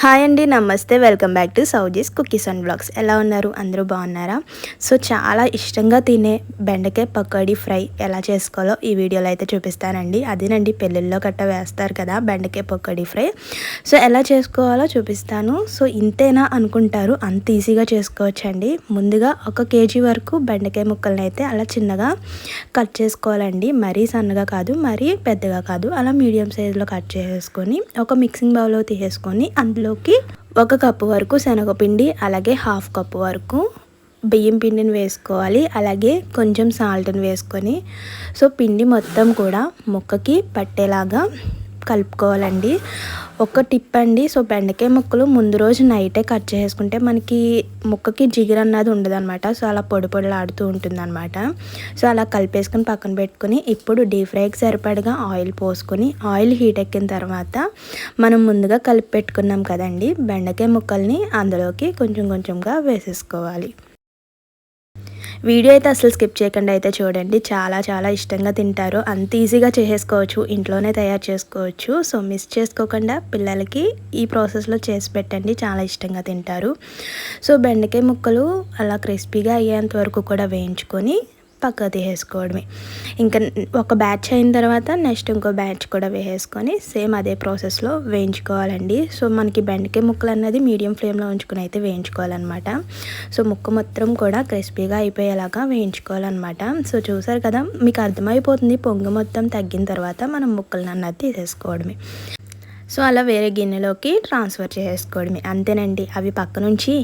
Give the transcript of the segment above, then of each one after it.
Hi అండి, నమస్తే. Welcome back to Souji's cookies and blogs. ఎలా ఉన్నారు? అందరూ బాగున్నారా? సో చాలా ఇష్టంగా తినే బెండకాయ పకోడీ ఫ్రై ఎలా చేసుకోవాలో ఈ వీడియోలో అయితే చూపిస్తానండి. అదేనండి, పెళ్ళిళ్ళలో గట్ట వేస్తారు కదా బెండకాయ పకోడీ ఫ్రై. సో ఎలా చేసుకోవాలో చూపిస్తాను. సో ఇంతేనా అనుకుంటారు, అంత ఈజీగా చేసుకోవచ్చండి. ముందుగా 1 kg వరకు బెండకాయ ముక్కలను అయితే అలా చిన్నగా కట్ చేసుకోవాలండి. మరీ సన్నగా కాదు, మరీ పెద్దగా కాదు, అలా మీడియం సైజులో కట్ చేసుకొని ఒక మిక్సింగ్ బౌల్లో తీసేసుకొని అందులోకి 1 కప్పు వరకు శనగపిండి, అలాగే 1/2 కప్పు వరకు బియ్యం పిండిని వేసుకోవాలి. అలాగే కొంచెం సాల్ట్ని వేసుకొని సో పిండి మొత్తం కూడా ముక్కకి పట్టేలాగా కలుపుకోవాలండి. ఒక టిప్ అండి, సో బెండకాయ ముక్కలు ముందు రోజు నైటే కట్ చేసుకుంటే మనకి ముక్కకి జిగురు అన్నది ఉండదన్నమాట. సో అలా పొడి పొడిలాడుతూ ఉంటుందన్నమాట. సో అలా కలిపేసుకొని పక్కన పెట్టుకుని ఇప్పుడు డీప్ ఫ్రైకి సరిపడగా ఆయిల్ పోసుకొని ఆయిల్ హీట్ ఎక్కిన తర్వాత మనం ముందుగా కలిపి పెట్టుకున్నాం కదండి బెండకాయ ముక్కల్ని అందులోకి కొంచెం కొంచెంగా వేసేసుకోవాలి. వీడియో అయితే అసలు స్కిప్ చేయకుండా అయితే చూడండి. చాలా చాలా ఇష్టంగా తింటారు. అంత ఈజీగా చేసేసుకోవచ్చు, ఇంట్లోనే తయారు చేసుకోవచ్చు. సో మిస్ చేసుకోకుండా పిల్లలకి ఈ ప్రాసెస్లో చేసి పెట్టండి, చాలా ఇష్టంగా తింటారు. సో బెండకాయ ముక్కలు అలా క్రిస్పీగా అయ్యేంత వరకు కూడా వేయించుకొని పక్కకు తీసేసుకోవడమే. ఇంకా ఒక బ్యాచ్ అయిన తర్వాత నెక్స్ట్ ఇంకో బ్యాచ్ కూడా వేసేసుకొని సేమ్ అదే ప్రాసెస్లో వేయించుకోవాలండి. సో మనకి బెండకాయ ముక్కలు అన్నది మీడియం ఫ్లేమ్లో ఉంచుకొని అయితే వేయించుకోవాలన్నమాట. సో ముక్క మొత్తం కూడా క్రిస్పీగా అయిపోయేలాగా వేయించుకోవాలన్నమాట. సో చూసారు కదా, మీకు అర్థమైపోతుంది. పొంగు మొత్తం తగ్గిన తర్వాత మనం ముక్కలను అన్నది తీసేసుకోవడమే. సో అలా వేరే గిన్నెలోకి ట్రాన్స్ఫర్ చేసుకోవడమే, అంతేనండి. అవి పక్క నుంచి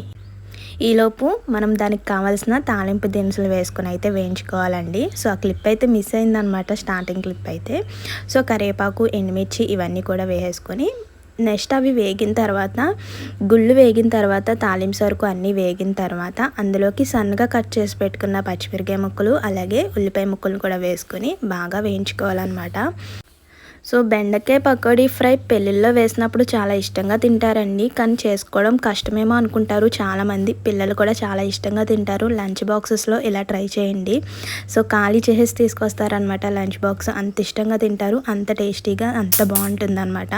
ఈలోపు మనం దానికి కావాల్సిన తాలింపు దినుసులు వేసుకొని అయితే వేయించుకోవాలండి. సో ఆ క్లిప్ అయితే మిస్ అయిందనమాట, స్టార్టింగ్ క్లిప్ అయితే. సో కరివేపాకు, ఎండుమిర్చి ఇవన్నీ కూడా వేసుకొని నెక్స్ట్ అవి వేగిన తర్వాత గుళ్ళు వేగిన తర్వాత తాలింపు సరుకు అన్నీ వేగిన తర్వాత అందులోకి సన్నగా కట్ చేసి పెట్టుకున్న పచ్చిమిరకాయ ముక్కలు అలాగే ఉల్లిపాయ ముక్కలు కూడా వేసుకొని బాగా వేయించుకోవాలన్నమాట. సో బెండకాయ పకోడీ ఫ్రై పెళ్ళిళ్ళలో వేసినప్పుడు చాలా ఇష్టంగా తింటారండి. కానీ చేసుకోవడం కష్టమేమో అనుకుంటారు చాలామంది. పిల్లలు కూడా చాలా ఇష్టంగా తింటారు. లంచ్ బాక్సెస్లో ఇలా ట్రై చేయండి. సో ఖాళీ చేసేసి తీసుకొస్తారనమాట లంచ్ బాక్స్. అంత ఇష్టంగా తింటారు, అంత టేస్టీగా, అంత బాగుంటుంది అనమాట.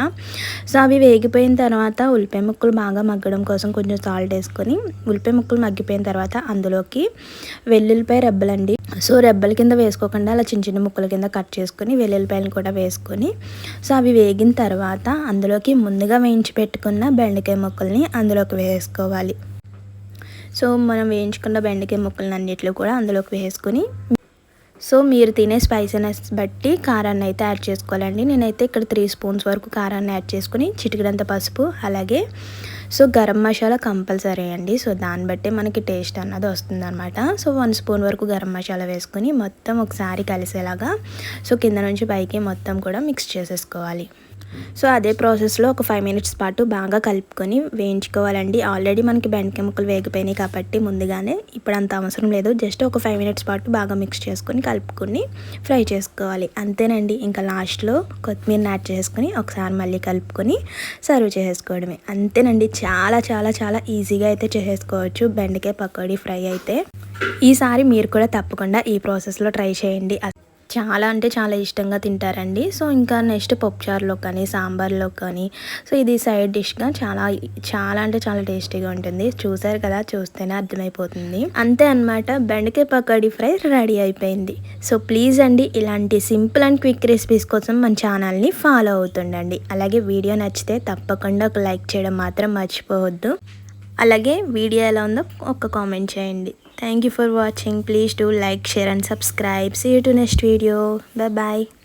సో అవి వేగిపోయిన తర్వాత ఉల్లిపాయ ముక్కలు బాగా మగ్గడం కోసం కొంచెం సాల్ట్ వేసుకొని ఉల్లిపాయ ముక్కలు మగ్గిపోయిన తర్వాత అందులోకి వెల్లుల్లిపాయ రెబ్బలండి. సో రెబ్బల కింద వేసుకోకుండా అలా చిన్న చిన్న ముక్కల కింద కట్ చేసుకొని వెల్లుల్లిపాయలను కూడా వేసుకొని సో అవి వేగిన తర్వాత అందులోకి ముందుగా వేయించి పెట్టుకున్న బెండకాయ ముక్కల్ని అందులోకి వేసుకోవాలి. సో మనం వేయించుకున్న బెండకాయ ముక్కలని అన్నిట్లో కూడా అందులోకి వేసుకొని సో మీరు తినే స్పైసీనెస్ బట్టి కారాన్ని అయితే యాడ్ చేసుకోవాలండి. నేనైతే ఇక్కడ 3 స్పూన్స్ వరకు కారాన్ని యాడ్ చేసుకుని చిటికెడంత పసుపు అలాగే సో గరం మసాలా కంపల్సరీ అండి. సో దాన్ని బట్టి మనకి టేస్ట్ అన్నది వస్తుందన్నమాట. సో 1 స్పూన్ వరకు గరం మసాలా వేసుకొని మొత్తం ఒకసారి కలిసేలాగా సో కింద నుంచి పైకి మొత్తం కూడా మిక్స్ చేసేసుకోవాలి. సో అదే ప్రాసెస్లో ఒక 5 minutes పాటు బాగా కలుపుకొని వేయించుకోవాలండి. ఆల్రెడీ మనకి బెండకాయ ముక్కలు వేగిపోయినాయి కాబట్టి ముందుగానే ఇప్పుడు అంత అవసరం లేదు. జస్ట్ ఒక 5 minutes పాటు బాగా మిక్స్ చేసుకొని కలుపుకొని ఫ్రై చేసుకోవాలి, అంతేనండి. ఇంకా లాస్ట్లో కొత్తిమీరని యాడ్ చేసుకొని ఒకసారి మళ్ళీ కలుపుకొని సర్వ్ చేసుకోవడమే, అంతేనండి. చాలా చాలా చాలా ఈజీగా అయితే చేసేసుకోవచ్చు బెండకాయ పకోడీ ఫ్రై అయితే. ఈసారి మీరు కూడా తప్పకుండా ఈ ప్రాసెస్లో ట్రై చేయండి. చాలా అంటే చాలా ఇష్టంగా తింటారండి. సో ఇంకా నెక్స్ట్ పప్పుచారులో కానీ సాంబార్లో కానీ సో ఇది సైడ్ డిష్గా చాలా చాలా అంటే చాలా టేస్టీగా ఉంటుంది. చూసారు కదా, చూస్తేనే అర్థమైపోతుంది. అంతే అన్నమాట, బెండకాయ పకోడీ ఫ్రై రెడీ అయిపోయింది. సో ప్లీజ్ అండి, ఇలాంటి సింపుల్ అండ్ క్విక్ రెసిపీస్ కోసం మన ఛానల్ని ఫాలో అవుతుండండి. అలాగే వీడియో నచ్చితే తప్పకుండా ఒక లైక్ చేయడం మాత్రం మర్చిపోవద్దు. అలాగే వీడియో ఎలా ఉందో ఒక కామెంట్ చేయండి. Thank you for watching. Please do like, share and subscribe. See you to next video. Bye bye.